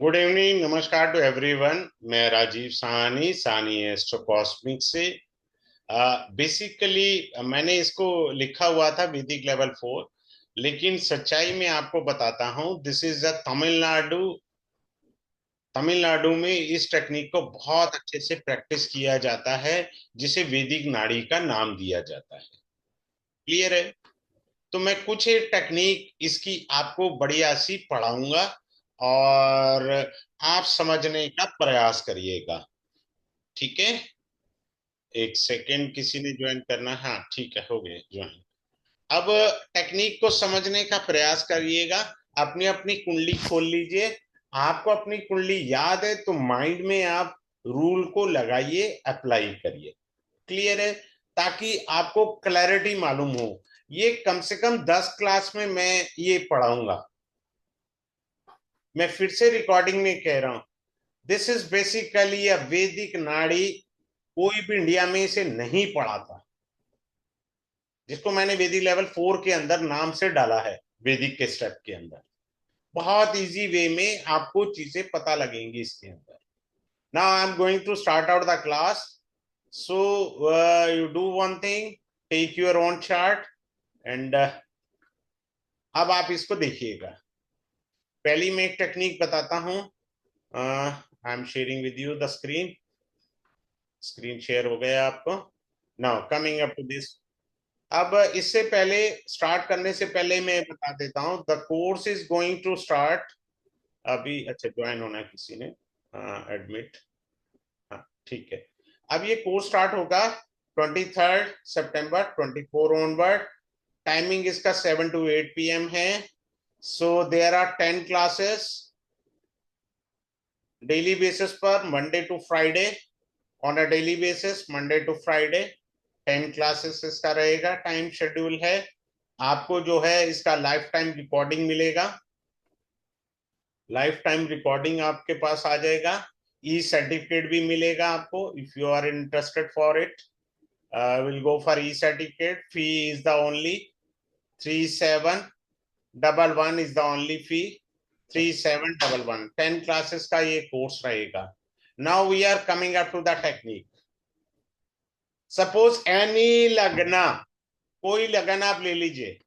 Good evening, नमस्कार to everyone. मैं राजीव साहनी, सानी एस्ट्रो कॉस्मिक से। बेसिकली मैंने इसको लिखा हुआ था वैदिक लेवल 4, लेकिन सच्चाई में आपको बताता हूँ, this is a Tamil Nadu. Tamil Nadu में इस टेक्निक को बहुत अच्छे से प्रैक्टिस किया जाता है, जिसे वैदिक नाड़ी का नाम दिया जाता है। क्लियर है? तो मैं कुछ एक टेक्निक इसकी आपको बढ़िया सी पढ़ाऊंगा, और आप समझने का प्रयास करिएगा। ठीक है? एक सेकेंड, किसी ने ज्वाइन करना है? हाँ ठीक है, हो गए ज्वाइन। अब टेक्निक को समझने का प्रयास करिएगा। अपनी अपनी कुंडली खोल लीजिए। आपको अपनी कुंडली याद है तो माइंड में आप रूल को लगाइए, अप्लाई करिए। क्लियर है? ताकि आपको क्लैरिटी मालूम हो। ये कम से कम 10 क्लास में मैं ये पढ़ाऊंगा। मैं फिर से रिकॉर्डिंग में कह रहा हूं, दिस इज बेसिकली अ वैदिक नाड़ी। कोई भी इंडिया में इसे नहीं पढ़ा था, जिसको मैंने वैदिक लेवल 4 के अंदर नाम से डाला है। वैदिक के स्टेप के अंदर बहुत इजी वे में आपको चीजें पता लगेंगी इसके अंदर। Now I am going to start out the class. So you do one thing, take your own chart and अब आप इसको देखिएगा। पहली मैं एक टेक्निक बताता हूं। I am sharing with you the screen. Screen share हो गया आपको। Now coming up to this. अब इससे पहले, स्टार्ट करने से पहले मैं बता देता हूं, the course is going to start. अभी अच्छा ज्वाइन होना है किसी ने, एडमिट। हाँ ठीक है। अब ये कोर्स स्टार्ट होगा 23 सितंबर 24 ऑनवर्ड। टाइमिंग इसका 7 to 8 PM है। So there are 10 classes daily basis पर, Monday to Friday. On a daily basis, Monday to Friday 10 classes इसका रहेगा, टाइम शेड्यूल है। आपको जो है इसका लाइफ टाइम रिकॉर्डिंग मिलेगा। लाइफ टाइम रिकॉर्डिंग आपके पास आ जाएगा। ई सर्टिफिकेट भी मिलेगा आपको, if you are interested for it. Will go for e certificate. Fee is the only 3711 is the only fee. 3711, 10 classes का ये कोर्स रहेगा। Now we are coming up to the technique. Suppose any lagna, कोई लगन आप ले लीजिए।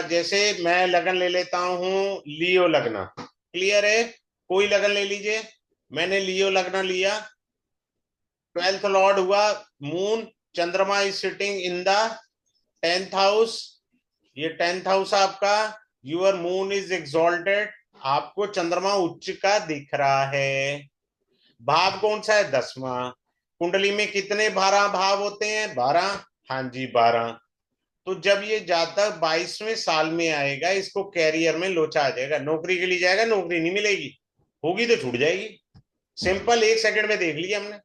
जैसे मैं लगन ले लेता हूं लियो लगना। क्लियर है? कोई लगन ले लीजिए। मैंने लियो लगना लिया। 12th लॉर्ड हुआ moon. Chandrama is sitting in the 10th house. ये 10th हाउस आपका। Your moon is exalted. आपको चंद्रमा उच्च का दिख रहा है। भाव कौन सा है? 10वां। कुंडली में कितने 12 भाव होते हैं? 12। हाँ जी, 12। तो जब ये जातक 22वें साल में आएगा, इसको कैरियर में लोचा आ जाएगा। नौकरी के लिए जाएगा, नौकरी नहीं मिलेगी, होगी तो छूट जाएगी। सिंपल, 1 सेकंड में देख लिया हमने।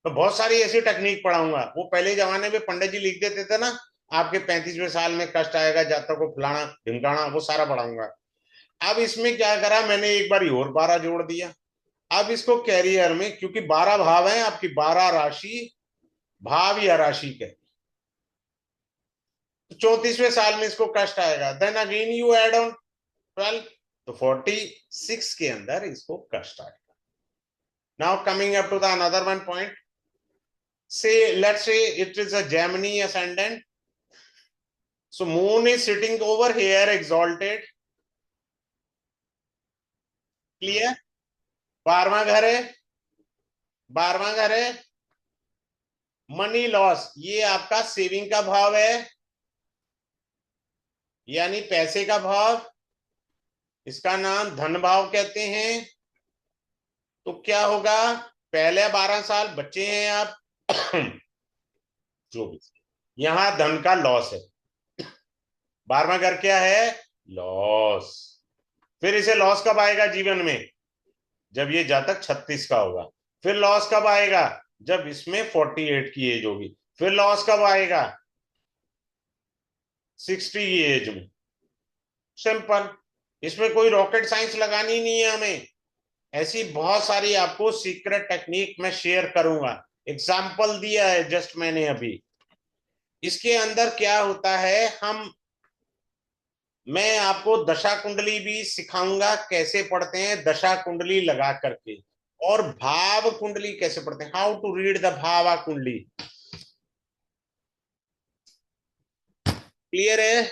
तो बहुत सारी ऐसी टेक्निक पढ़ाऊंगा। वो पहले जमाने में पंडित जी लिख देते थे ना, आपके 35वें साल में कष्ट आएगा, जातक को फलाना ढिमकाना, वो सारा पढ़ाऊंगा। अब इसमें क्या करा मैंने, एक बार और 12 जोड़ दिया। अब इसको कैरियर में, क्योंकि 12 भाव है आपकी, 12 राशि, भाव या राशि के, तो 34वें साल में इसको कष्ट आएगा। Then again you add on 12, तो 46 के अंदर इसको कष्ट आएगा। Now coming up to the another one point. say let's say it is a Gemini ascendant. So moon is sitting over here exalted. Clear? 12वां घर है। 12वां घर है। मनी लॉस, ये आपका सेविंग का भाव है, यानी पैसे का भाव। इसका नाम धन भाव कहते हैं। तो क्या होगा? पहले 12 साल बच्चे हैं आप, जो भी, यहां धन का लॉस है। 12वां घर क्या है? लॉस। फिर इसे लॉस कब आएगा जीवन में? जब ये जातक 36 का होगा। फिर लॉस कब आएगा? जब इसमें 48 की एज होगी। फिर लॉस कब आएगा? 60 की एज में। सिंपल, इसमें कोई रॉकेट साइंस लगानी नहीं है हमें। ऐसी बहुत सारी आपको सीक्रेट टेक्निक मैं शेयर करूंगा। एग्जाम्पल दिया है जस्ट मैंने अभी। इसके अंदर क्या होता है, हम मैं आपको दशा कुंडली भी सिखाऊंगा, कैसे पढ़ते हैं दशा कुंडली लगा करके, और भाव कुंडली कैसे पढ़ते हैं, हाउ टू रीड द भावा कुंडली। क्लियर है?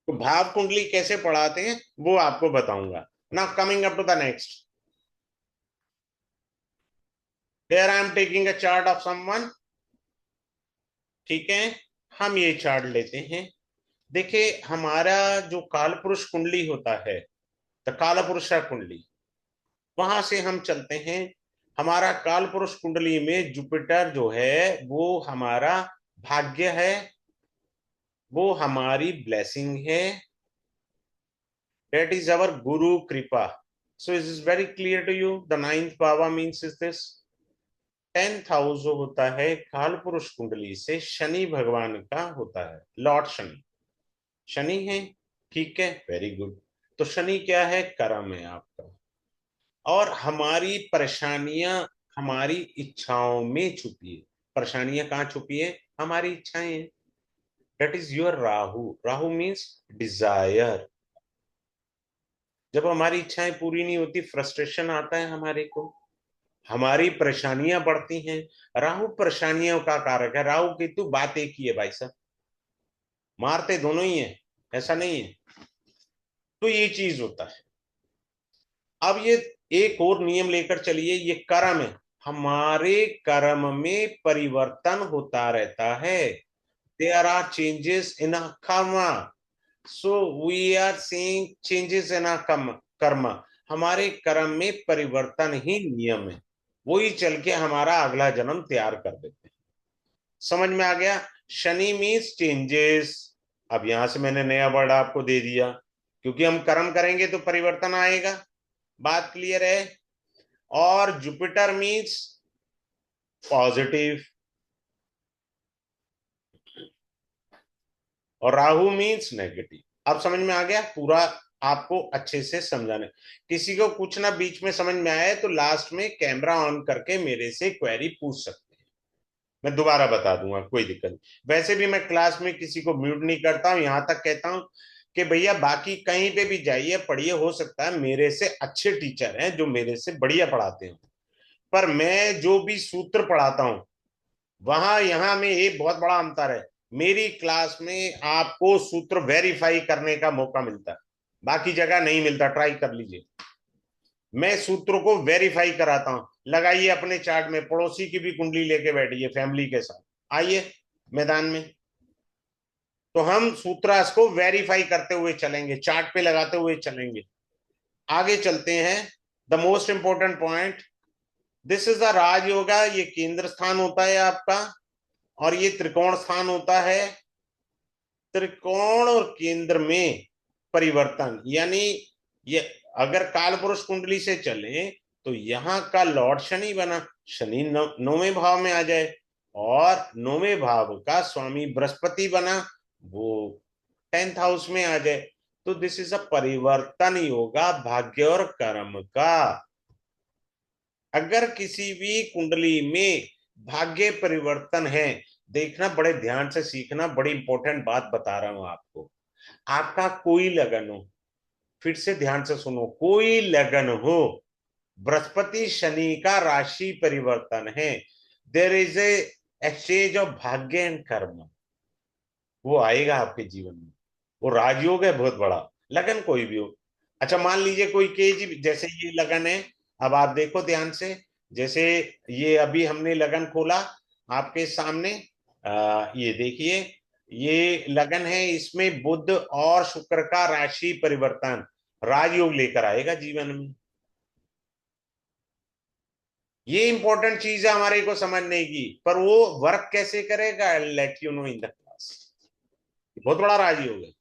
तो भाव कुंडली कैसे पढ़ाते हैं वो आपको बताऊंगा। Now coming up to the next, here I am taking a chart of someone. ठीक है, हम ये चार्ट लेते हैं। देखिए हमारा जो काल पुरुष कुंडली होता है, तो काल पुरुष कुंडली, वहां से हम चलते हैं। हमारा काल पुरुष कुंडली में जुपिटर जो है वो हमारा भाग्य है, वो हमारी ब्लेसिंग है, that is our guru kripa. So is this very clear to you? The ninth bhava means is this 10th house जो होता है काल पुरुष कुंडली से शनि भगवान का होता है, लॉर्ड शनि, शनि है। ठीक है, वेरी गुड। तो शनि क्या है, कर्म है आपका। और हमारी परेशानियां हमारी इच्छाओं में छुपी है। परेशानियां कहाँ छुपी है, हमारी इच्छाएं हैं। That is your Rahu. Rahu means desire. जब हमारी इच्छाएं पूरी नहीं होती, फ्रस्ट्रेशन आता है हमारे को, हमारी परेशानियां बढ़ती हैं। राहु परेशानियों का कारक है। राहु केतु बात एक ही है भाई साहब, मारते दोनों ही है, ऐसा नहीं है। तो ये चीज होता है। अब ये एक और नियम लेकर चलिए, ये कर्म है, हमारे कर्म में परिवर्तन होता रहता है। There are changes in a karma, so we are seeing changes in a karma. हमारे कर्म में परिवर्तन ही नियम है, वही चल के हमारा अगला जन्म तैयार कर देते हैं। समझ में आ गया? Shani means changes. अब यहां से मैंने नया वर्ड आपको दे दिया, क्योंकि हम कर्म करेंगे तो परिवर्तन आएगा। बात क्लियर है? और जुपिटर मीन्स पॉजिटिव, और राहु मीन्स नेगेटिव। अब समझ में आ गया पूरा? आपको अच्छे से समझाने, किसी को कुछ ना बीच में समझ में आया तो लास्ट में कैमरा ऑन करके मेरे से क्वेरी पूछ सकते हैं, मैं दोबारा बता दूंगा, कोई दिक्कत नहीं। वैसे भी मैं क्लास में किसी को म्यूट नहीं करता हूं, यहां तक कहता हूं कि भैया बाकी कहीं पे भी जाइए पढ़िए, हो सकता है मेरे से अच्छे टीचर हैं जो मेरे से बढ़िया पढ़ाते हैं, पर मैं जो भी सूत्र पढ़ाता हूं वहां यहां में एक बहुत बड़ा अंतर है। मेरी क्लास में आपको सूत्र वेरीफाई करने का मौका मिलता है, बाकी जगह नहीं मिलता, ट्राई कर लीजिए। मैं सूत्रों को वेरीफाई कराता हूं। लगाइए अपने चार्ट में, पड़ोसी की भी कुंडली लेके बैठिए फैमिली के साथ, आइए मैदान में, तो हम सूत्रास को वेरीफाई करते हुए चलेंगे, चार्ट पे लगाते हुए चलेंगे। आगे चलते हैं। The most important point, this is the Rajyoga. ये केंद्र स्थान होता है आपका, और ये त्रिकोण स्थान होता है। त्रिकोण और केंद्र में परिवर्तन, यानी ये अगर काल पुरुष कुंडली से चले तो यहां का लॉर्ड शनि बना, शनि नौवें भाव में आ जाए, और नौवें भाव का स्वामी बृहस्पति बना, वो 10th हाउस में आ जाए। तो दिस इज अ परिवर्तन योगा भाग्य और कर्म का। अगर किसी भी कुंडली में भाग्य परिवर्तन है, देखना बड़े ध्यान से, सीखना, बड़ी इंपॉर्टेंट बात बता रहा हूं आपको। आपका कोई लगन हो, फिर से ध्यान से सुनो, कोई लगन हो, बृहस्पति शनि का राशि परिवर्तन है, there is a exchange of भाग्य एंड कर्म, वो आएगा आपके जीवन में। वो राजयोग है बहुत बड़ा, लगन कोई भी हो। अच्छा मान लीजिए कोई केजी, जैसे ये लगन है, अब आप देखो ध्यान से, जैसे ये अभी हमने लगन खोला आपके सामने, ये देखिए, ये लगन है, इसमें बुध और शुक्र का राशि परिवर्तन राजयोग लेकर आएगा जीवन में। ये इंपॉर्टेंट चीज है हमारे को समझने की, पर वो वर्क कैसे करेगा, let you know in the class. बहुत बड़ा राजयोग है,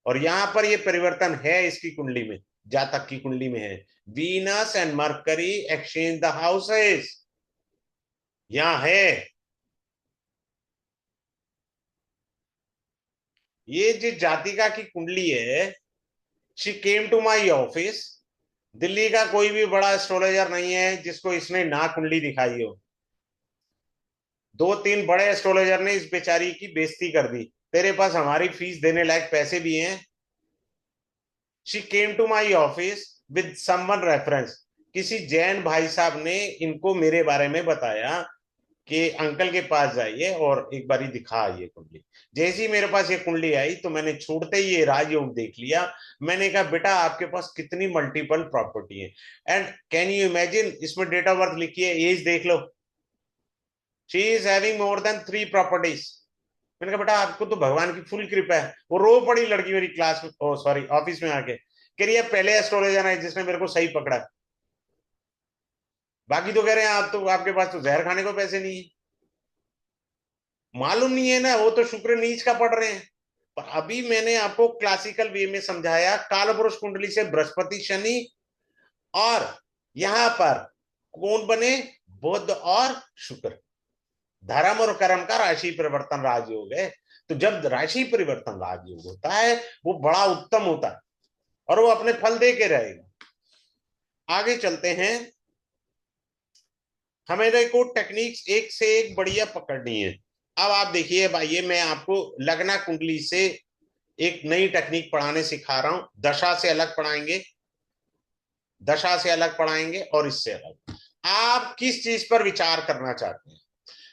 और यहां पर ये परिवर्तन है इसकी कुंडली में, जातक की कुंडली में है। Venus and Mercury exchange the houses, यहां है। ये जो जातिका की कुंडली है, she came to my office. Delhi का कोई भी बड़ा एस्ट्रोलॉजर नहीं है जिसको इसने ना कुंडली दिखाई हो। 2-3 बड़े एस्ट्रोलॉजर ने इस बेचारी की बेइज्जती कर दी, तेरे पास हमारी फीस देने लायक पैसे भी हैं? She came to my office with someone reference. किसी जैन भाई साहब ने इनको मेरे बारे में बताया कि अंकल के पास जाइए और एक बारी दिखा ये कुंडली। जैसे ही मेरे पास ये कुंडली आई तो मैंने छूटते ही ये राजयोग देख लिया। मैंने कहा बेटा आपके पास कितनी मल्टीपल प्रॉपर्टी है। एंड कैन यू इमेजिन, इसमें डेट ऑफ बर्थ लिखी है, एज देख लो। She is having more than 3 properties. मैंने कहा बेटा आपको तो भगवान की फुल कृपा है। वो रो पड़ी लड़की मेरी क्लास में, ओ सॉरी ऑफिस में आके, कह रही है पहले एस्ट्रोलॉजर है जिसने मेरे को सही पकड़ा। बाकी तो कह रहे हैं आप तो, आपके पास तो जहर खाने को पैसे नहीं है। मालूम नहीं है ना, वो तो शुक्र नीच का पढ़ रहे हैं। पर अभी मैंने आपको क्लासिकल वे में समझाया, कालपुरुष कुंडली से बृहस्पति शनि, और यहां पर कौन बने, बुध और शुक्र। धर्म और कर्म का राशि परिवर्तन राजयोग है। तो जब राशि परिवर्तन राजयोग होता है वो बड़ा उत्तम होता है और वो अपने फल दे के रहेगा। आगे चलते हैं। हमें को टेक्निक्स एक से एक बढ़िया पकड़नी है। अब आप देखिए भाई, मैं आपको लग्ना कुंडली से एक नई टेक्निक पढ़ाने सिखा रहा हूं। दशा से अलग पढ़ाएंगे, दशा से अलग पढ़ाएंगे और इससे अलग। आप किस चीज पर विचार करना चाहते हैं?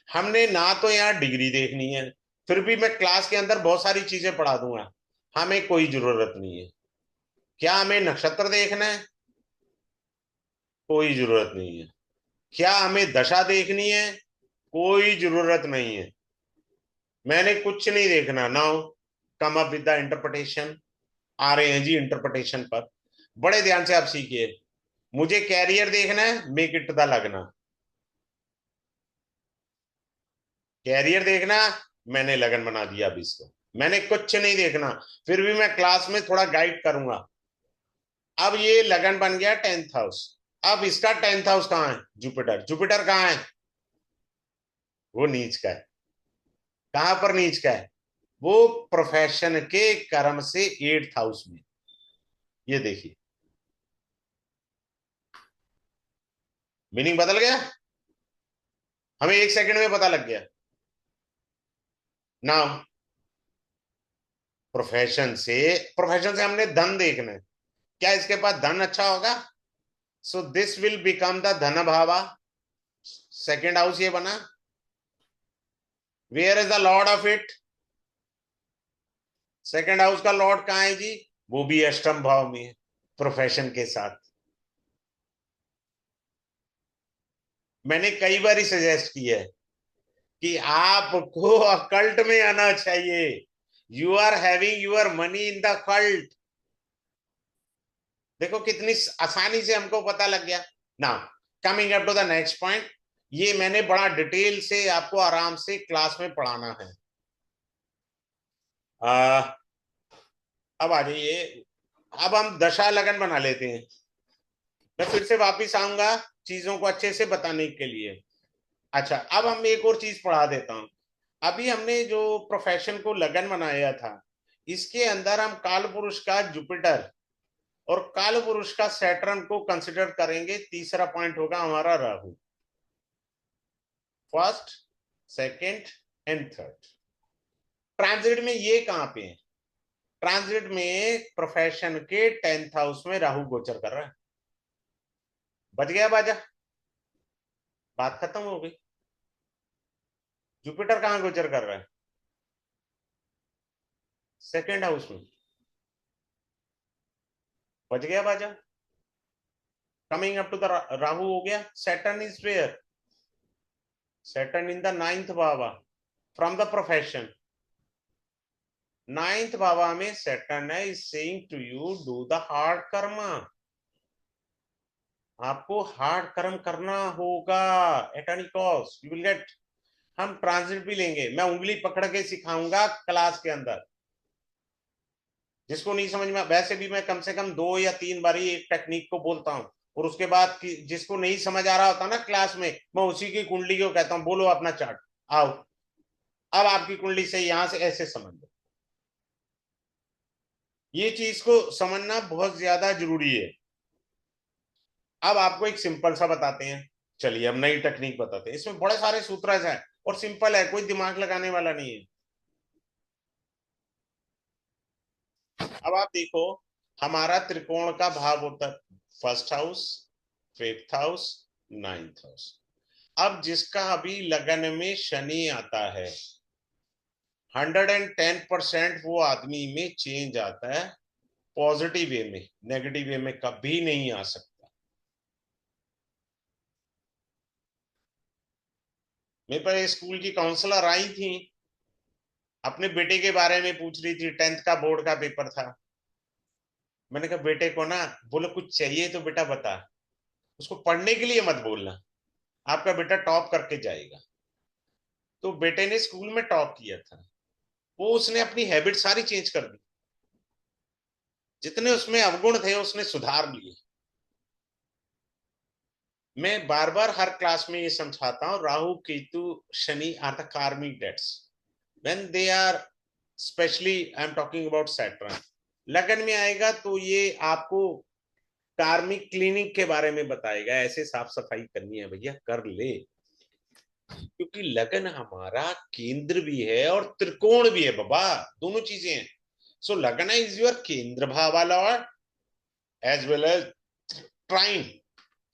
हमने ना तो यहाँ डिग्री देखनी है, फिर भी मैं क्लास के अंदर बहुत सारी चीजें पढ़ा दूंगा, हमें कोई जरूरत नहीं है। क्या हमें नक्षत्र देखना है? कोई जरूरत नहीं है। क्या हमें दशा देखनी है? कोई जरूरत नहीं है। मैंने कुछ नहीं देखना। Now come up with the interpretation. आ रहे हैं जी इंटरप्रिटेशन पर। बड़े ध्यान से आप सीखिए। मुझे कैरियर देखना है, मेक इट द लगना। कैरियर देखना, मैंने लगन बना दिया अभी इसको। मैंने कुछ नहीं देखना, फिर भी मैं क्लास में थोड़ा गाइड करूंगा। अब ये लगन बन गया 10th हाउस। अब इसका 10th हाउस कहाँ है? जुपिटर। जुपिटर कहाँ है? वो नीच का है। कहां पर नीच का है? वो प्रोफेशन के कर्म से 8th हाउस में। ये देखिए, मीनिंग बदल गया। हमें 1 सेकंड में पता लग गया। ना, प्रोफेशन से हमने धन देखना है। क्या इसके पास धन अच्छा होगा? So this will become the dhana bhava. 2nd house ये बना। Where is the lord of it? 2nd house का लॉर्ड कहाँ है जी? वो भी अष्टम भाव में है, प्रोफेशन के साथ। मैंने कई बार ही सजेस्ट किया है कि आपको अकल्ट में आना चाहिए। You are having your money in the cult. देखो कितनी आसानी से हमको पता लग गया ना। Coming up to the next point. ये मैंने बड़ा डिटेल से आपको आराम से क्लास में पढ़ाना है। आ, अब आ जाइए। अब हम दशा लगन बना लेते हैं। मैं फिर से वापिस आऊंगा चीजों को अच्छे से बताने के लिए। अच्छा, अब हम एक और चीज पढ़ा देता हूं। अभी हमने जो प्रोफेशन को लगन बनाया था, इसके अंदर हम काल पुरुष का जुपिटर और काल पुरुष का सैटर्न को कंसिडर करेंगे। तीसरा पॉइंट होगा हमारा Rahu. First, second and third. Transit में ये कहां पे है? ट्रांजिट में प्रोफेशन के 10th हाउस में राहु गोचर कर रहा है। बच गया बाजा, बात खत्म हो गई। जुपिटर कहां गोचर कर रहा है? 2nd हाउस में। बच गया बाजा। Coming up to the Rahu हो गया। Saturn is where? Saturn in the 9th bhava from the profession. 9th bhava में सैटर्न है, is saying to you do the hard karma. आपको हार्ड कर्म करना होगा at any cost, you will get. हम ट्रांजिट भी लेंगे, मैं उंगली पकड़ के सिखाऊंगा क्लास के अंदर। जिसको नहीं समझ में, वैसे भी मैं कम से कम 2 या 3 बारी एक टेक्निक को बोलता हूँ, और उसके बाद जिसको नहीं समझ आ रहा होता ना क्लास में, मैं उसी की कुंडली को कहता हूँ बोलो अपना चार्ट। आओ, अब आपकी कुंडली से यहां से ऐसे समझ लो। ये चीज को समझना बहुत ज्यादा जरूरी है। अब आपको एक सिंपल सा बताते हैं। चलिए हम नई टेक्निक बताते हैं। इसमें बड़े सारे सूत्र हैं और सिंपल है, कोई दिमाग लगाने वाला नहीं है। अब आप देखो, हमारा त्रिकोण का भाव होता है first house, fifth house, ninth house. अब जिसका अभी लगन में शनि आता है, 110% वो आदमी में चेंज आता है पॉजिटिव वे में, नेगेटिव वे में कभी नहीं आ सकता। मेरे पास स्कूल की काउंसलर आई थी, अपने बेटे के बारे में पूछ रही थी, 10th का बोर्ड का पेपर था। मैंने कहा बेटे को ना, बोलो कुछ चाहिए तो बेटा बता, उसको पढ़ने के लिए मत बोलना, आपका बेटा टॉप करके जाएगा। तो बेटे ने स्कूल में टॉप किया था, वो उसने अपनी हैबिट सारी चेंज कर दी, जितने उसमें अवगुण थे उसने सुधार लिए। मैं बार बार हर क्लास में ये समझाता हूं, Rahu Ketu Shani are the karmic dates, when they are, especially I am talking about Saturn, लगन में आएगा तो ये आपको कार्मिक क्लीनिक के बारे में बताएगा, ऐसे साफ सफाई करनी है भैया, कर ले। क्योंकि लगन हमारा केंद्र भी है और त्रिकोण भी है बाबा, दोनों चीजें हैं। सो लगन इज योर केंद्र भाव लॉर्ड एज वेल एज ट्राइन।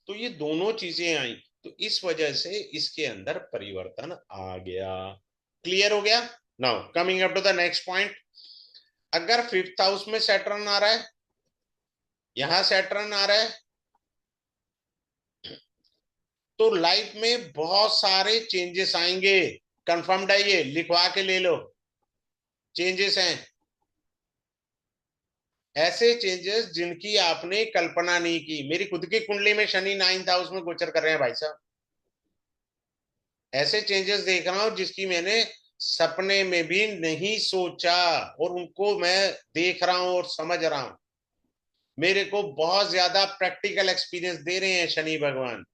तो ये दोनों चीजें आई, तो इस वजह से इसके अंदर परिवर्तन आ गया। क्लियर हो गया? Now coming up to the next point. अगर फिफ्थ हाउस में सैटर्न आ रहा है, यहां सैटर्न आ रहा है, तो लाइफ में बहुत सारे चेंजेस आएंगे। कंफर्म्ड है, ये लिखवा के ले लो, चेंजेस हैं, ऐसे चेंजेस जिनकी आपने कल्पना नहीं की। मेरी खुद की कुंडली में शनि 9th हाउस में गोचर कर रहे हैं भाई साहब, ऐसे चेंजेस देख रहा हूं जिसकी मैंने सपने में भी नहीं सोचा, और उनको मैं देख रहा हूं और समझ रहा हूं। मेरे को बहुत ज्यादा प्रैक्टिकल एक्सपीरियंस दे रहे हैं शनि भगवान,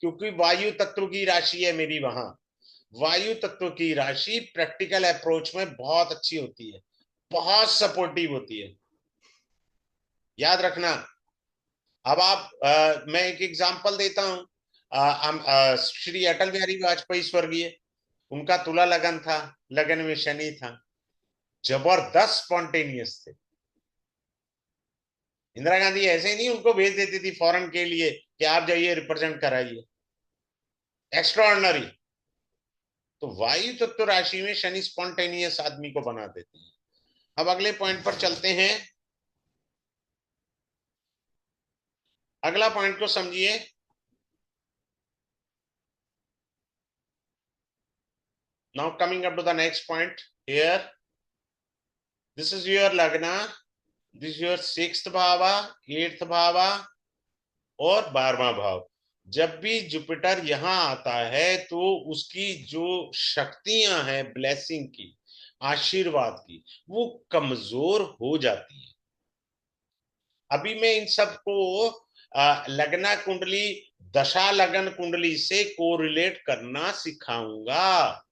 क्योंकि वायु तत्व की राशि है मेरी वहां। वायु तत्व की राशि प्रैक्टिकल अप्रोच में बहुत अच्छी होती है, बहुत सपोर्टिव होती है, याद रखना। अब आप मैं एक एग्जांपल देता हूं, श्री अटल बिहारी वाजपेयी स्वर्गीय, उनका तुला लगन था, लगन में शनि था, जबरदस्त स्पॉन्टेनियस थे। इंदिरा गांधी ऐसे नहीं उनको भेज देती थी फॉरेन के लिए कि आप जाइए रिप्रेजेंट कराइए, एक्स्ट्राऑर्डिनरी। तो वायु तत्व राशि में शनि स्पॉन्टेनियस आदमी को बना देते हैं। अब अगले पॉइंट पर चलते हैं, अगला पॉइंट को समझिए। Now coming up to the next point here, this is your lagna, this your sixth bhava, eighth bhava और 12वां भाव। जब भी जुपिटर यहां आता है तो उसकी जो शक्तियां हैं ब्लेसिंग की, आशीर्वाद की, वो कमजोर हो जाती है। अभी मैं इन सबको लगना कुंडली, दशा लगन कुंडली से कोरिलेट करना सिखाऊंगा।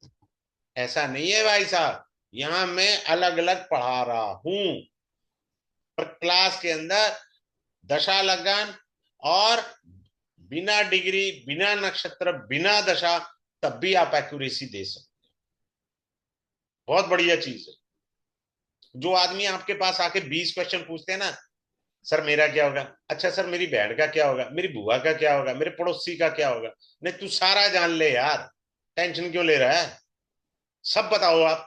ऐसा नहीं है भाई साहब, यहां मैं अलग अलग पढ़ा रहा हूं, पर क्लास के अंदर दशा लगन और बिना डिग्री, बिना नक्षत्र, बिना दशा, तब भी आप एक्यूरेसी दे सकते। बहुत बढ़िया चीज है। जो आदमी आपके पास आके 20 क्वेश्चन पूछते हैं ना, सर मेरा क्या होगा, अच्छा सर मेरी बहन का क्या होगा, मेरी बुआ का क्या होगा, मेरे पड़ोसी का क्या होगा, नहीं तू सारा जान ले यार, टेंशन क्यों ले रहा है, सब बताओ आप।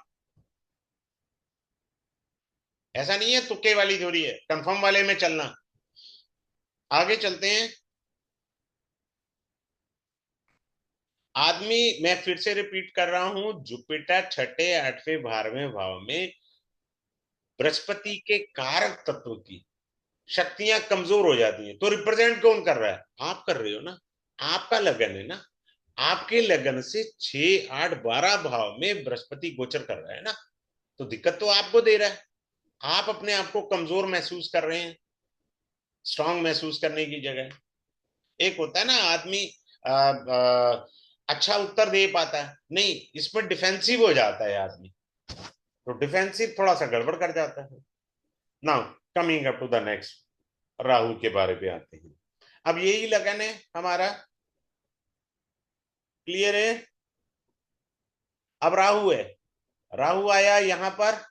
ऐसा नहीं है तुक्के वाली थोड़ी है, कंफर्म वाले में चलना। आगे चलते हैं। आदमी, मैं फिर से रिपीट कर रहा हूं, जुपिटर छठे, आठवें, 12वें भाव में बृहस्पति के कारक तत्व की शक्तियां कमजोर हो जाती हैं, तो रिप्रेजेंट कौन कर रहा है? आप कर रहे हो ना, आपका लगन है ना, आपके लगन से 6, 8, 12 भाव में बृहस्पति गोचर कर रहा है ना, तो दिक्कत तो आपको दे रहा है। आप अपने आप को कमजोर महसूस कर रहे हैं, स्ट्रांग महसूस करने की जगह। एक होता है ना आदमी अच्छा उत्तर दे पाता है, नहीं इसमें डिफेंसिव हो जाता है आदमी, तो डिफेंसिव थोड़ा सा गड़बड़ कर जाता है। Now coming up to the next, Rahu के बारे में आते हैं। अब यही लगन है हमारा, क्लियर है? अब राहु है, राहु आया यहां पर,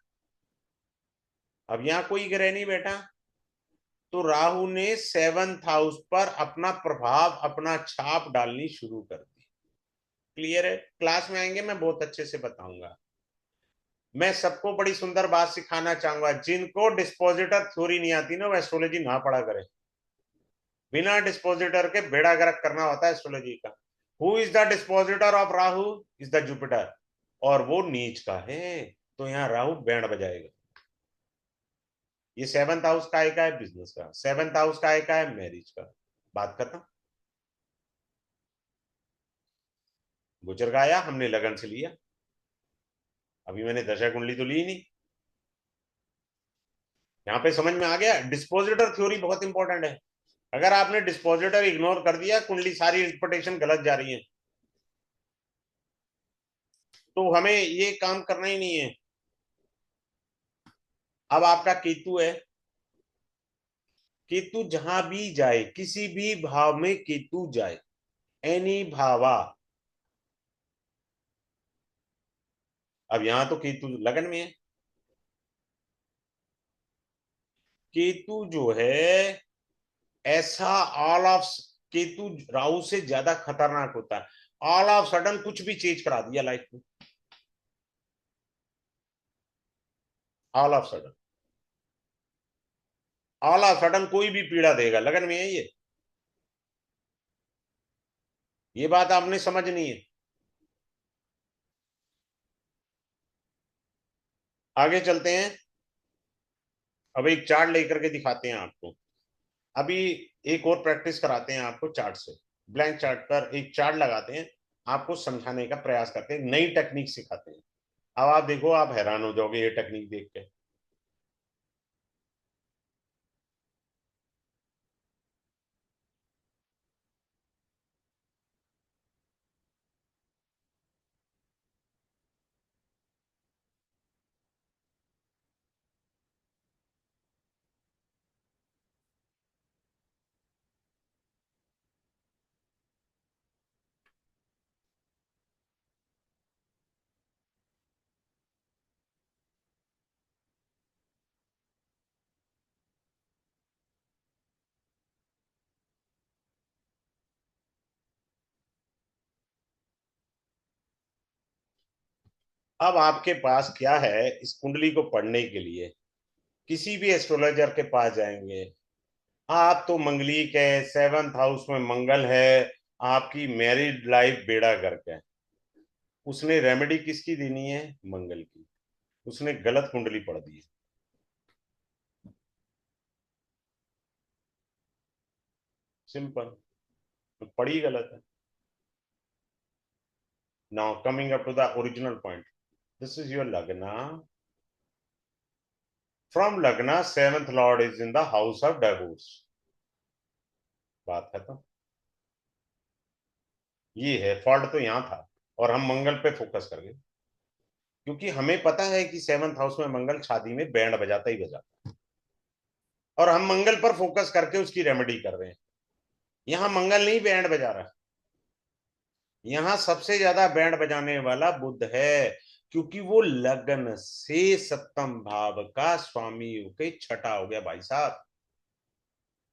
अब यहां कोई ग्रह नहीं बैठा, तो राहु ने 7th हाउस पर अपना प्रभाव, अपना छाप डालनी शुरू कर दी। क्लियर है? क्लास में आएंगे मैं बहुत अच्छे से बताऊंगा। मैं सबको बड़ी सुंदर बात सिखाना चाहूंगा, जिनको डिस्पोजिटर थ्योरी नहीं आती ना, वो एस्ट्रोलॉजी ना पढ़ा करे। बिना डिस्पोजिटर के बेड़ा गर्क करना होता है एस्ट्रोलॉजी का। Who is the dispositor of Rahu? Is the Jupiter, और वो नीच का है, तो यहाँ राहु बैंड बजाएगा। ये 7th हाउस का एक है बिजनेस का, 7th हाउस का एक है मैरिज का। बात खत्म। गुजर गाया, हमने लगन से लिया, अभी मैंने दशा कुंडली तो ली नहीं। यहाँ पे समझ में आ गया? डिस्पोजिटर थ्योरी बहुत इंपॉर्टेंट है। अगर आपने डिस्पोजिटर इग्नोर कर दिया, कुंडली सारी इंटरप्रिटेशन गलत जा रही है। तो हमें ये काम करना ही नहीं है। अब आपका केतु है, केतु जहां भी जाए, किसी भी भाव में केतु जाए, एनी भावा। अब यहां तो केतु लगन में है। केतु जो है ऐसा ऑल ऑफ, केतु राहु से ज्यादा खतरनाक होता है। ऑल ऑफ सडन कुछ भी चेंज करा दिया लाइफ में, all of sudden, all of sudden कोई भी पीड़ा देगा, लगन में है ये। ये बात आपने समझनी है। आगे चलते हैं, अब एक चार्ट लेकर के दिखाते हैं आपको। अभी एक और प्रैक्टिस कराते हैं आपको चार्ट से। ब्लैंक चार्ट पर एक चार्ट लगाते हैं, आपको समझाने का प्रयास करते हैं, नई टेक्निक सिखाते हैं। अब आप देखो, आप हैरान हो जाओगे ये टेक्निक देख के। अब आपके पास क्या है, इस कुंडली को पढ़ने के लिए किसी भी एस्ट्रोलॉजर के पास जाएंगे। आप तो मंगलिक है, 7th हाउस में मंगल है, आपकी मैरिड लाइफ बेड़ा गर्क है। उसने रेमेडी किसकी देनी है? मंगल की। उसने गलत कुंडली पढ़ दी है, सिंपल। तो पढ़ी गलत है। Now coming up to the original point, this is your lagna. From lagna 7th lord is in the house of divorce. बात खत्म। ये है फॉल्ट, तो यहां था, और हम मंगल पे फोकस कर गए, क्योंकि हमें पता है कि 7th हाउस में मंगल शादी में बैंड बजाता ही बजाता है, और हम मंगल पर फोकस करके उसकी रेमेडी कर रहे हैं। यहां मंगल नहीं बैंड बजा रहा, यहां सबसे ज्यादा बैंड बजाने वाला बुध है, क्योंकि वो लग्न से 7th भाव का स्वामी होके छठा हो गया भाई साहब।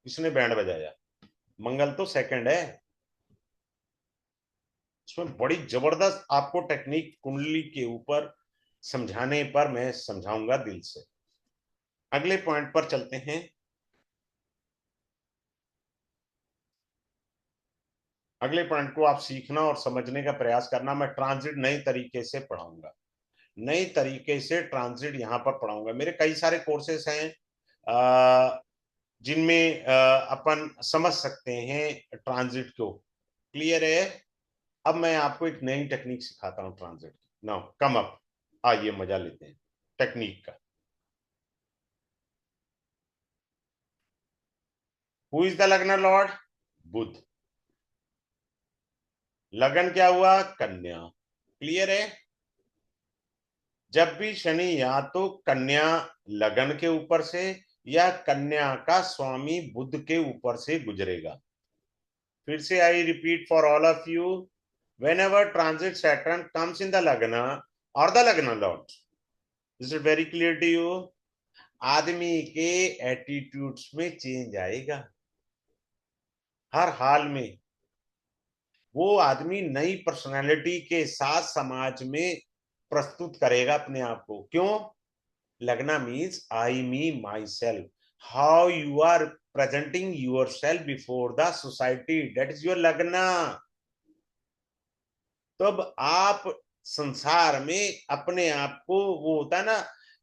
इसने बैंड बजाया। मंगल तो सेकंड है। इसमें बड़ी जबरदस्त आपको टेक्निक कुंडली के ऊपर समझाने पर मैं समझाऊंगा दिल से। अगले पॉइंट पर चलते हैं। अगले पॉइंट को आप सीखना और समझने का प्रयास करना। मैं ट्रांजिट नए तरीके से पढ़ाऊंगा, नई तरीके से ट्रांजिट यहां पर पढ़ाऊंगा। मेरे कई सारे कोर्सेस हैं जिनमें अपन समझ सकते हैं ट्रांजिट को। क्लियर है? अब मैं आपको एक नई टेक्निक सिखाता हूं ट्रांजिट की। नाउ कम अप, आइए मजा लेते हैं टेक्निक का। Who is the lagna Lord? बुध। लगन क्या हुआ? कन्या। क्लियर है? जब भी शनि या तो कन्या लगन के ऊपर से या कन्या का स्वामी बुध के ऊपर से गुजरेगा। फिर से I repeat for all of you, whenever transit Saturn comes in the lagna और the lagna lord, this is very clear to you. आदमी के एटीट्यूड्स में चेंज आएगा हर हाल में। वो आदमी नई पर्सनालिटी के साथ समाज में प्रस्तुत करेगा अपने आप को। क्यों? Lagna means I me myself, how you are presenting yourself before the society, that is your lagna. तो अब आप संसार में अपने आप को, वो होता है ना,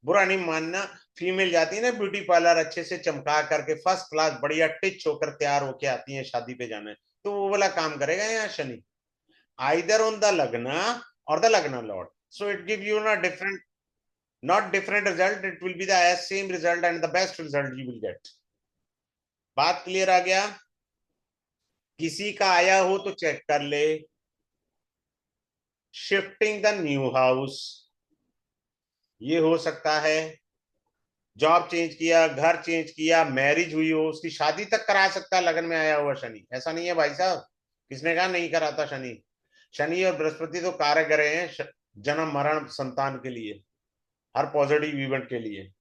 बुरा नहीं मानना, फीमेल जाती है ना ब्यूटी पार्लर, अच्छे से चमका करके फर्स्ट क्लास बढ़िया टिच होकर तैयार होके आती है, शादी पे जाना है, तो वो वाला काम करेगा यहाँ शनि, आइदर ऑन द लग्ना और द लग्ना Lord. So it give you ना different, not different result, it will be the same result and the best result you will get। बात क्लियर आ गया? किसी का आया हो तो चेक कर ले। शिफ्टिंग द न्यू हाउस, ये हो सकता है। जॉब चेंज किया, घर चेंज किया, मैरिज हुई हो, उसकी शादी तक करा सकता है लगन में आया हुआ शनि। ऐसा नहीं है भाई साहब, किसने कहा नहीं कराता शनि? शनि और बृहस्पति तो कार्य ग्रह हैं जन्म मरण संतान के लिए, हर पॉजिटिव इवेंट के लिए।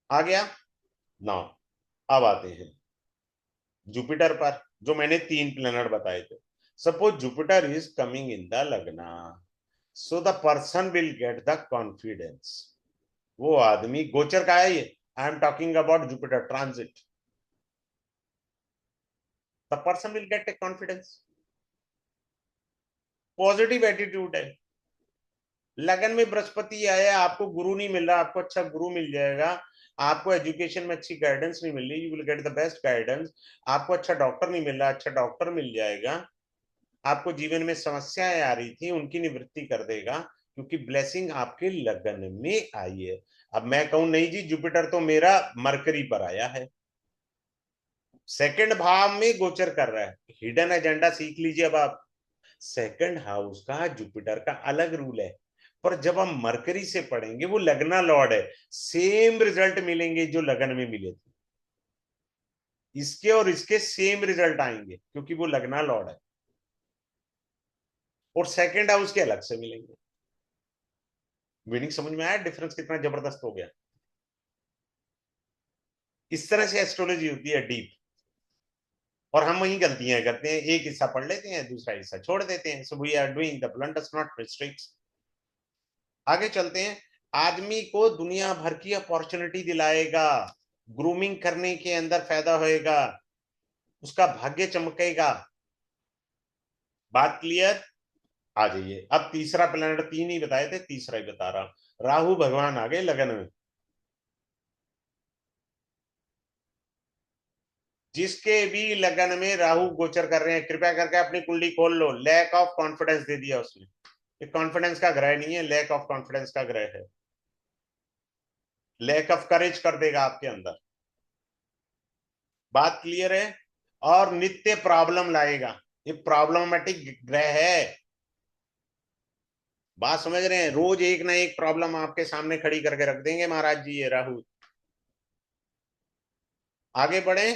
आ गया ना? अब आते हैं जुपिटर पर, जो मैंने 3 प्लेनेट बताए थे। Suppose Jupiter is coming in the lagna, so the person will get the confidence. वो आदमी, गोचर का है ये, I am talking about Jupiter transit. The person will get a confidence, positive attitude है। लगन में बृहस्पति आया, आपको गुरु नहीं मिल रहा, आपको अच्छा गुरु मिल जाएगा। आपको एजुकेशन में अच्छी गाइडेंस नहीं मिल रही, you will get the best guidance. आपको अच्छा डॉक्टर नहीं मिल रहा, अच्छा डॉक्टर मिल जाएगा। आपको जीवन में समस्याएं आ रही थी, उनकी निवृत्ति कर देगा, क्योंकि ब्लेसिंग आपके लगन में आई है। अब मैं कहूं नहीं जी, जुपिटर तो मेरा मरकरी पर आया है, सेकंड भाव में गोचर कर रहा है, हिडन एजेंडा सीख लीजिए। अब आप, सेकंड हाउस का जुपिटर का अलग रूल है, पर जब हम मरकरी से पढ़ेंगे, वो लगना लॉर्ड है, सेम रिजल्ट मिलेंगे जो लगन में मिले थे, इसके और इसके सेम रिजल्ट आएंगे, क्योंकि वो लगना लॉर्ड है, और सेकंड हाउस के अलग से मिलेंगे। मीनिंग समझ में आया डिफरेंस कितना जबरदस्त हो गया? इस तरह से एस्ट्रोलॉजी होती है डीप। और हम वही गलतियां करते हैं, एक हिस्सा पढ़ लेते हैं, दूसरा हिस्सा छोड़ देते हैं। So we are doing the blunders not mistakes. आगे चलते हैं। आदमी को दुनिया भर की अपॉर्चुनिटी दिलाएगा, ग्रूमिंग करने के अंदर फायदा होएगा, उसका भाग्य चमकेगा। बात क्लियर? आ जाइए, अब तीसरा प्लैनेट, 3 ही बताए थे, तीसरा ही बता रहा हूं। राहु भगवान आ गए लगन में। जिसके भी लगन में राहु गोचर कर रहे हैं, कृपया करके अपनी कुंडली खोल लो। लैक ऑफ कॉन्फिडेंस दे दिया उसने, ये कॉन्फिडेंस का ग्रह नहीं है, लैक ऑफ कॉन्फिडेंस का ग्रह है। लैक ऑफ करेज कर देगा आपके अंदर। बात क्लियर है? और नित्य प्रॉब्लम लाएगा, ये प्रॉब्लमेटिक ग्रह है। बात समझ रहे हैं? रोज एक ना एक प्रॉब्लम आपके सामने खड़ी करके रख देंगे महाराज जी ये राहु। आगे बढ़े,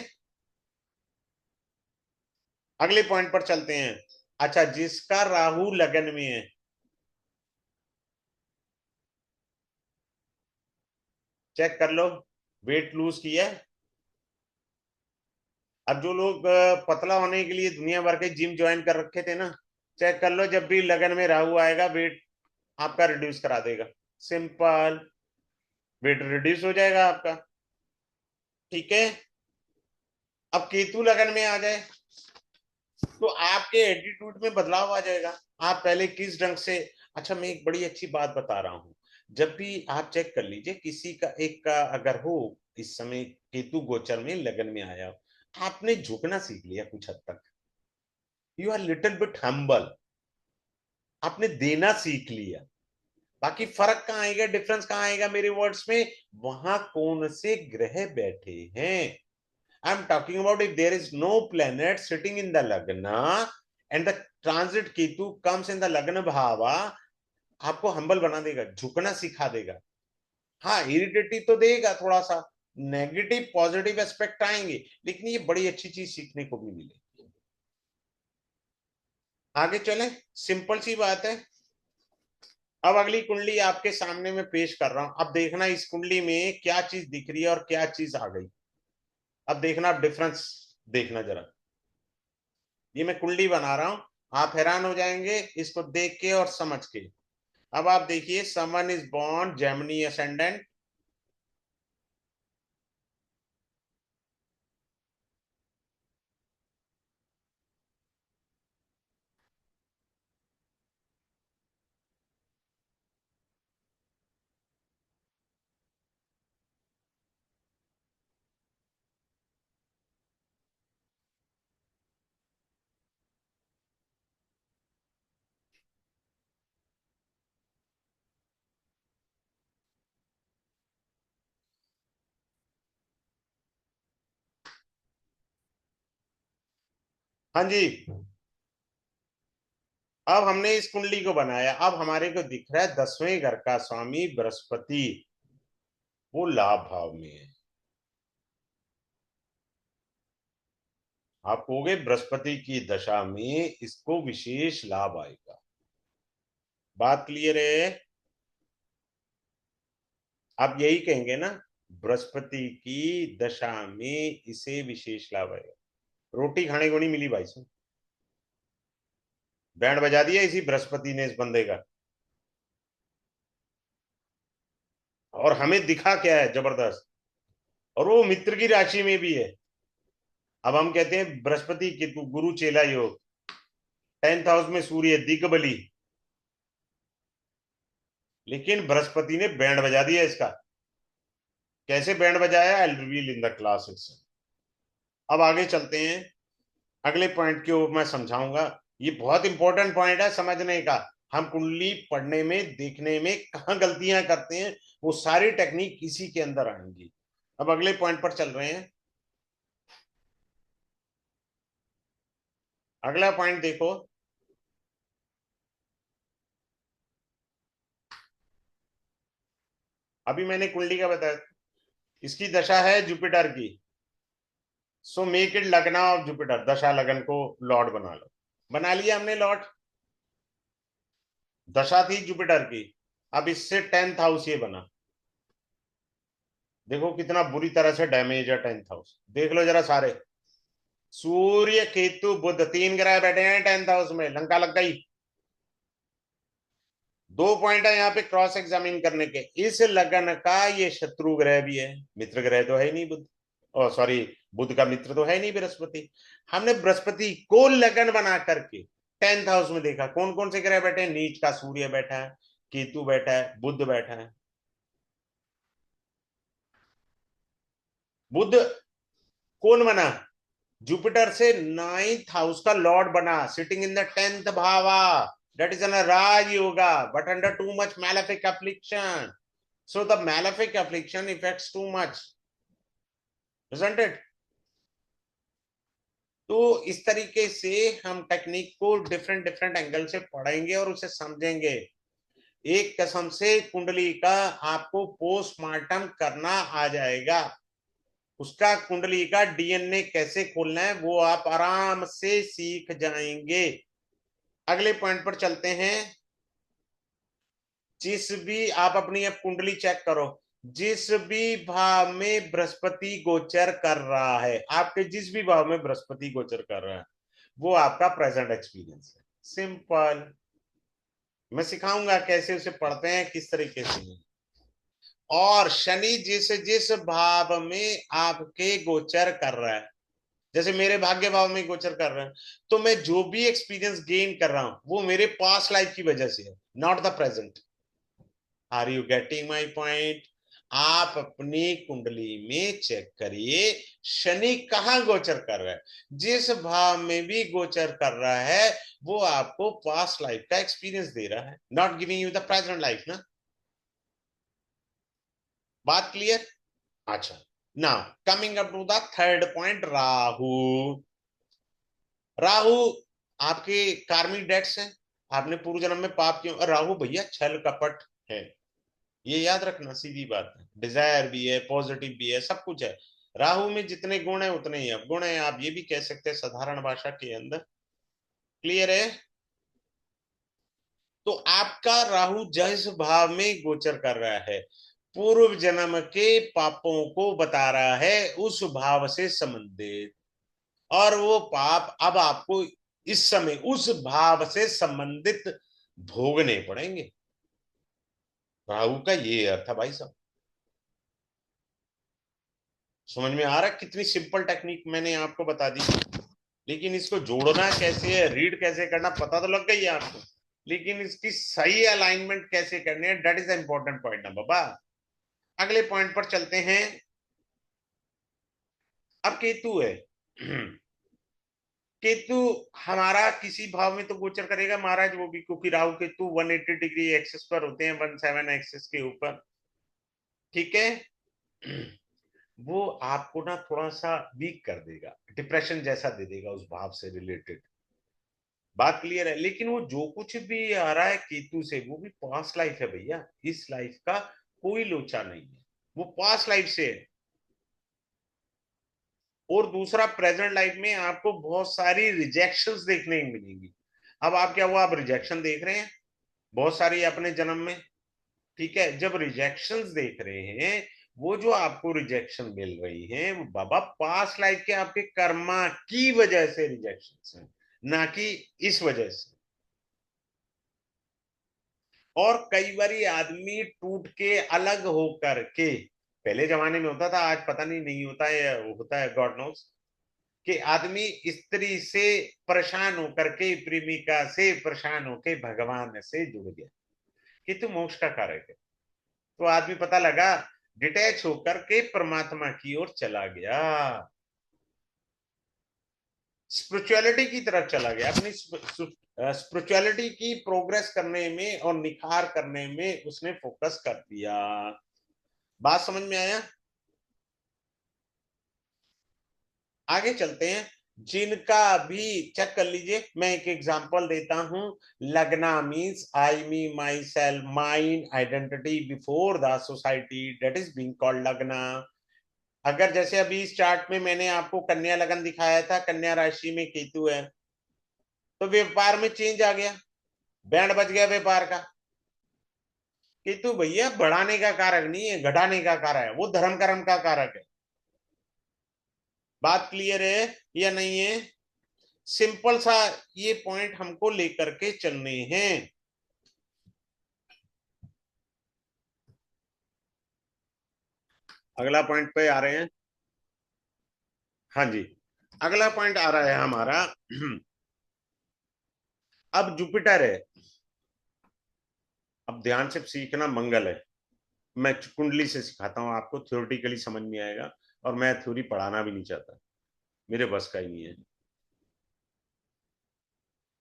अगले पॉइंट पर चलते हैं। अच्छा, जिसका राहु लगन में है, चेक कर लो, वेट लूज किया है। अब जो लोग पतला होने के लिए दुनिया भर के जिम ज्वाइन कर रखे थे ना, चेक कर लो, जब भी लगन में राहु आएगा, वेट आपका रिड्यूस करा देगा। सिंपल, वेट रिड्यूस हो जाएगा आपका। ठीक है? अब केतु लगन में आ जाए, तो आपके एटीट्यूड में बदलाव आ जाएगा। आप पहले किस ढंग से, अच्छा मैं एक बड़ी अच्छी बात बता रहा हूं, जब भी आप चेक कर लीजिए, किसी का एक का अगर हो इस समय केतु गोचर में लगन में आया हो, आपने झुकना सीख लिया कुछ हद तक, you are little bit humble, आपने देना सीख लिया। बाकी फर्क कहाँ आएगा, डिफरेंस कहाँ आएगा मेरे वर्ड्स में? वहां कौन से ग्रह बैठे हैं। I am talking about if there is no planet sitting in the lagna and the transit Ketu comes in the lagna bhava, आपको हम्बल बना देगा, झुकना सिखा देगा। हाँ, इरिटेटिव तो देगा थोड़ा सा, नेगेटिव पॉजिटिव एस्पेक्ट आएंगे, लेकिन ये बड़ी अच्छी चीज सीखने को भी मिलेगी। आगे चलें, सिंपल सी बात है। अब अगली कुंडली आपके सामने में पेश कर रहा हूं, अब देखना इस कुंडली में क्या चीज दिख रही है और क्या चीज आ गई। अब देखना, आप डिफरेंस देखना जरा। ये मैं कुंडली बना रहा हूं, आप हैरान हो जाएंगे इसको देख के और समझ के। अब आप देखिए, someone is born Gemini ascendant. हाँ जी। अब हमने इस कुंडली को बनाया, अब हमारे को दिख रहा है 10वें घर का स्वामी बृहस्पति, वो लाभ भाव में है। आप कहोगे बृहस्पति की दशा में इसको विशेष लाभ आएगा। बात क्लियर है? आप यही कहेंगे ना, बृहस्पति की दशा में इसे विशेष लाभ आएगा। रोटी खाने को नहीं मिली भाई साहब, बैंड बजा दिया इसी बृहस्पति ने इस बंदे का। और हमें दिखा क्या है जबरदस्त, और वो मित्र की राशि में भी है। अब हम कहते हैं बृहस्पति केतु गुरु चेला योग, 10th हाउस में सूर्य दिग्बली, लेकिन बृहस्पति ने बैंड बजा दिया इसका। कैसे बैंड बजाया, I reveal in the class itself. अब आगे चलते हैं, अगले पॉइंट को मैं समझाऊंगा। ये बहुत इंपॉर्टेंट पॉइंट है समझने का। हम कुंडली पढ़ने में, देखने में कहाँ गलतियां करते हैं, वो सारी टेक्निक इसी के अंदर आएंगी। अब अगले पॉइंट पर चल रहे हैं। अगला पॉइंट देखो, अभी मैंने कुंडली का बताया, इसकी दशा है जुपिटर की। सो मेक इट लगना ऑफ जुपिटर, दशा लगन को लॉर्ड बना लो। बना लिया हमने लॉर्ड, दशा थी जुपिटर की। अब इससे 10th हाउस ये बना, देखो कितना बुरी तरह से डैमेज है 10th हाउस, देख लो जरा सारे। सूर्य केतु बुध 3 ग्रह बैठे हैं 10th हाउस में, लंका लग गई। 2 पॉइंट है यहाँ पे क्रॉस एग्जामिन करने के। इस लगन का ये शत्रु ग्रह भी है, मित्र ग्रह तो है ही नहीं बुध, ओ सॉरी, बुध का मित्र तो है नहीं बृहस्पति। हमने बृहस्पति को लगन बना करके 10th हाउस में देखा कौन कौन से ग्रह बैठे हैं। नीच का सूर्य बैठा है, केतु बैठा है, बुध बैठा है। बुध कौन बना, जुपिटर से 9th हाउस का लॉर्ड बना, sitting in the 10th bhava. That is an raj yoga but under too much malefic application. So the malefic application effects too much, isn't it? तो इस तरीके से हम टेक्निक को डिफरेंट डिफरेंट एंगल से पढ़ेंगे और उसे समझेंगे। एक कसम से कुंडली का आपको पोस्टमार्टम करना आ जाएगा, उसका कुंडली का डीएनए कैसे खोलना है वो आप आराम से सीख जाएंगे। अगले पॉइंट पर चलते हैं। जिस भी आप अपनी अब कुंडली चेक करो, जिस भी भाव में बृहस्पति गोचर कर रहा है, आपके जिस भी भाव में बृहस्पति गोचर कर रहा है, वो आपका प्रेजेंट एक्सपीरियंस है। सिंपल, मैं सिखाऊंगा कैसे उसे पढ़ते हैं, किस तरीके से। और शनि जिस जिस भाव में आपके गोचर कर रहा है, जैसे मेरे भाग्य भाव में गोचर कर रहे हैं, तो मैं जो भी एक्सपीरियंस गेन कर रहा हूं वो मेरे पास्ट लाइफ की वजह से है, not the present. Are you getting my point? आप अपनी कुंडली में चेक करिए शनि कहाँ गोचर कर रहा है, जिस भाव में भी गोचर कर रहा है वो आपको पास्ट लाइफ का एक्सपीरियंस दे रहा है, not giving you the present life ना। बात क्लियर? अच्छा, now coming up to the third point, Rahu. Rahu आपके कार्मिक डेट्स हैं, आपने पूर्व जन्म में पाप किया। और राहु भैया छल कपट है, ये याद रखना, सीधी बात है। डिजायर भी है, पॉजिटिव भी है, सब कुछ है। राहु में जितने गुण है उतने ही अवगुण है, आप ये भी कह सकते हैं साधारण भाषा के अंदर। क्लियर है? तो आपका राहु जिस भाव में गोचर कर रहा है, पूर्व जन्म के पापों को बता रहा है, उस भाव से संबंधित। और वो पाप अब आपको इस समय उस भाव से संबंधित भोगने पड़ेंगे। राहु का ये अर्थ है भाई साहब। समझ में आ रहा है? कितनी सिंपल टेक्निक मैंने आपको बता दी, लेकिन इसको जोड़ना कैसे है, रीड कैसे करना, पता तो लग गई है आपको, लेकिन इसकी सही अलाइनमेंट कैसे करनी है, that is the important point ना बाबा। अगले पॉइंट पर चलते हैं। अब केतु है। केतु हमारा किसी भाव में तो गोचर करेगा महाराज, वो भी क्योंकि राहु केतु 180 डिग्री एक्सिस पर होते हैं, 17 एक्सिस के ऊपर। ठीक है। वो आपको ना थोड़ा सा वीक कर देगा, डिप्रेशन जैसा दे देगा उस भाव से रिलेटेड। बात क्लियर है? लेकिन वो जो कुछ भी आ रहा है केतु से, वो भी पास्ट लाइफ है भैया, इस लाइफ का कोई लोचा नहीं है, वो पास्ट लाइफ से है। और दूसरा, प्रेजेंट लाइफ में आपको बहुत सारी रिजेक्शंस देखने को मिलेंगी। अब आप क्या हुआ, आप रिजेक्शन देख रहे हैं बहुत सारी अपने जन्म में। ठीक है, जब रिजेक्शंस देख रहे हैं, वो जो आपको रिजेक्शन मिल रही है, वो बाबा पास्ट लाइफ के आपके कर्मा की वजह से रिजेक्शन है, ना कि इस वजह से। और कई बारी आदमी टूट के अलग होकर के, पहले जमाने में होता था, आज पता नहीं नहीं होता है, होता है गॉड नोस, कि आदमी स्त्री से परेशान होकर के, प्रेमिका से परेशान होकर भगवान से जुड़ गया कि तू मोक्ष का कारक है। तो आदमी पता लगा, डिटैच होकर के परमात्मा की ओर चला गया, स्पिरिचुअलिटी की तरफ चला गया, अपनी स्पिरिचुअलिटी की प्रोग्रेस करने में और निखार करने में उसने फोकस कर दिया। बात समझ में आया? आगे चलते हैं। जिनका भी चेक कर लीजिए, मैं एक एग्जांपल देता हूं। लगना means I me my self mind identity before the society, that is being called लगना। अगर जैसे अभी इस चार्ट में मैंने आपको कन्या लगन दिखाया था, कन्या राशि में केतु है, तो व्यापार में चेंज आ गया, बैंड बज गया व्यापार का। केतु भैया बढ़ाने का कारक नहीं है, घटाने का कारक है, वो धर्म कर्म का कारक है। बात क्लियर है या नहीं है? सिंपल सा ये पॉइंट हमको लेकर के चलने हैं। अगला पॉइंट पे आ रहे हैं। हाँ जी, अगला पॉइंट आ रहा है हमारा। अब जुपिटर है। अब ध्यान से सीखना, मंगल है। मैं कुंडली से सिखाता हूं आपको, थ्योरेटिकली समझ में आएगा, और मैं थ्योरी पढ़ाना भी नहीं चाहता, मेरे बस का ही नहीं है।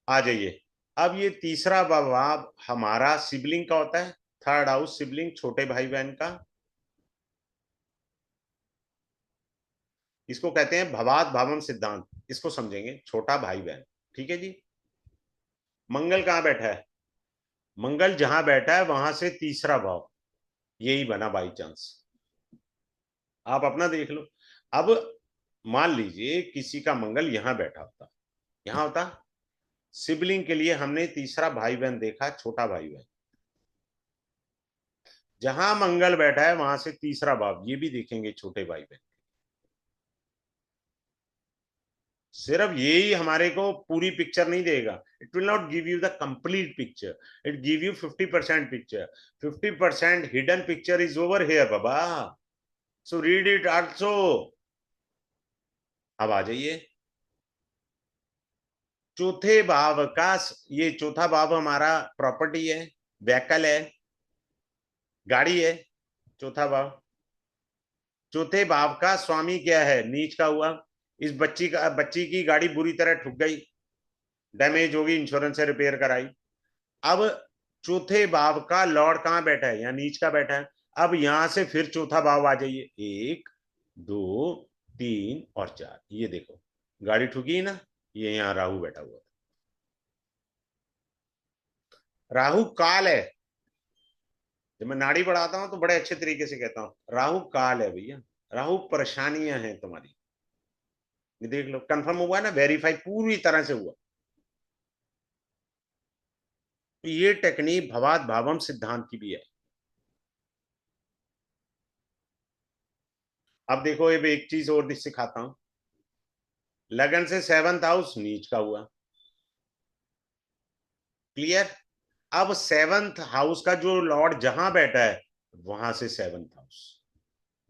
आ जाइए। अब ये तीसरा भाव हमारा सिबलिंग का होता है, थर्ड हाउस सिबलिंग, छोटे भाई बहन का। इसको कहते हैं भवात भावम सिद्धांत, इसको समझेंगे, छोटा भाई बहन। ठीक है जी। मंगल कहाँ बैठा है? मंगल जहां बैठा है वहां से तीसरा भाव यही बना बाई चांस, आप अपना देख लो। अब मान लीजिए किसी का मंगल यहां बैठा होता, यहां होता, सिबलिंग के लिए हमने तीसरा भाई बहन देखा, छोटा भाई बहन। जहां मंगल बैठा है वहां से तीसरा भाव ये भी देखेंगे, छोटे भाई बहन। सिर्फ यही हमारे को पूरी पिक्चर नहीं देगा, it will not give you the complete picture, it give you 50% picture. 50% hidden picture is over here Baba, so read it also. अब आ जाइए, चौथे भाव का, ये चौथा भाव हमारा प्रॉपर्टी है, व्हीकल है, गाड़ी है। चौथा भाव, चौथे भाव का स्वामी क्या है? नीच का हुआ। इस बच्ची की गाड़ी बुरी तरह ठुक गई, डैमेज होगी, इंश्योरेंस से रिपेयर कराई। अब चौथे भाव का लॉर्ड कहां बैठा है? यहाँ नीच का बैठा है। अब यहां से फिर चौथा भाव आ जाइए, 1 2 3 और 4, ये देखो गाड़ी ठुकी ना, ये यहाँ राहु बैठा हुआ। राहु काल है। जब मैं नाड़ी बढ़ाता हूं तो बड़े अच्छे तरीके से कहता हूं, राहु काल है भैया, राहु परेशानियां हैं तुम्हारी। ये देख लो, कंफर्म हुआ ना, वेरीफाई पूरी तरह से हुआ। तो ये टेक्निक भवात भावम सिद्धांत की भी है। अब देखो, अब एक चीज और सिखाता हूं। लगन से सेवंथ हाउस नीच का हुआ, क्लियर। अब सेवंथ हाउस का जो लॉर्ड जहां बैठा है, वहां से सेवंथ हाउस,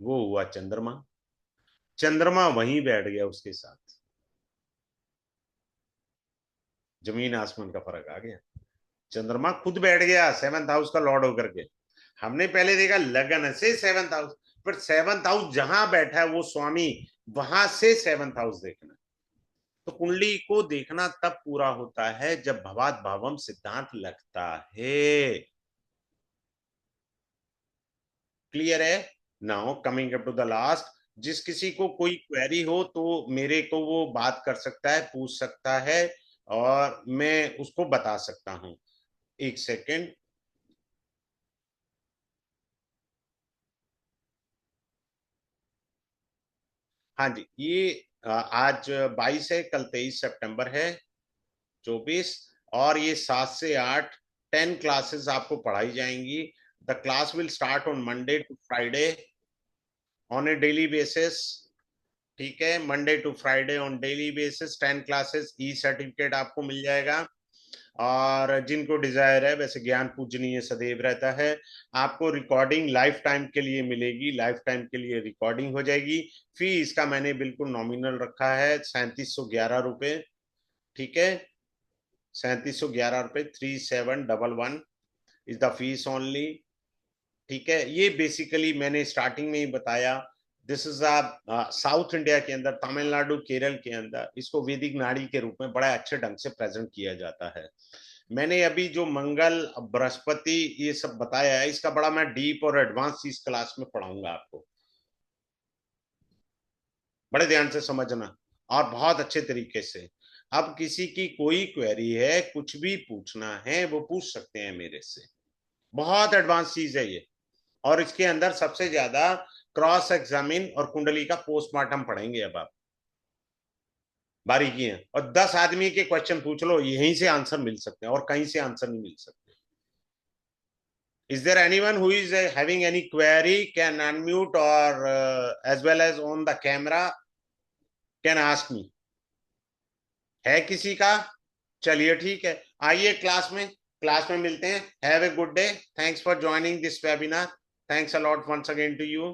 वो हुआ चंद्रमा। चंद्रमा वहीं बैठ गया उसके साथ, जमीन आसमान का फर्क आ गया। चंद्रमा खुद बैठ गया सेवंथ हाउस का लॉर्ड होकर के। हमने पहले देखा लगन से सेवंथ हाउस, पर सेवंथ हाउस जहां बैठा है वो स्वामी, वहां से सेवंथ हाउस देखना। तो कुंडली को देखना तब पूरा होता है जब भवात भावम सिद्धांत लगता है। क्लियर है? Now coming up to the last, जिस किसी को कोई क्वेरी हो तो मेरे को वो बात कर सकता है, पूछ सकता है, और मैं उसको बता सकता हूं। एक सेकेंड। हाँ जी, ये आज 22 है, कल 23 सितंबर है, 24। और ये 7 से 8 10 क्लासेस आपको पढ़ाई जाएंगी। The class will start on Monday to Friday on a daily basis. ठीक है, Monday to Friday on daily basis 10 classes, e certificate आपको मिल जाएगा। और जिनको डिजायर है, वैसे ज्ञान पूजनीय सदैव रहता है, आपको रिकॉर्डिंग लाइफ टाइम के लिए मिलेगी, लाइफ टाइम के लिए रिकॉर्डिंग हो जाएगी। फी इसका मैंने बिल्कुल नॉमिनल रखा है, 3711 रुपए। ठीक है, 3711 रुपए, 3711 इज द फीस ओनली। ठीक है, ये बेसिकली मैंने स्टार्टिंग में ही बताया, this is a south India के अंदर, तमिलनाडु केरल के अंदर इसको वैदिक नाड़ी के रूप में बड़ा अच्छे ढंग से प्रेजेंट किया जाता है। मैंने अभी जो मंगल बृहस्पति ये सब बताया है, इसका बड़ा मैं डीप और एडवांस इस क्लास में पढ़ाऊंगा आपको, बड़े ध्यान से समझना और बहुत अच्छे तरीके से। अब किसी की कोई क्वेरी है, कुछ भी पूछना है, वो पूछ सकते हैं मेरे से। बहुत एडवांस चीज है ये। और इसके अंदर सबसे ज्यादा क्रॉस एग्जामिन और कुंडली का पोस्टमार्टम पढ़ेंगे अब आप, बारीकी है। और 10 आदमी के क्वेश्चन पूछ लो, यहीं से आंसर मिल सकते हैं और कहीं से आंसर नहीं मिल सकते। Is there anyone who is having any query can unmute or as well as on the camera can ask me? है किसी का? चलिए ठीक है, आइए क्लास में मिलते हैं। Have a good day, thanks for joining this webinar, thanks a lot once again to you.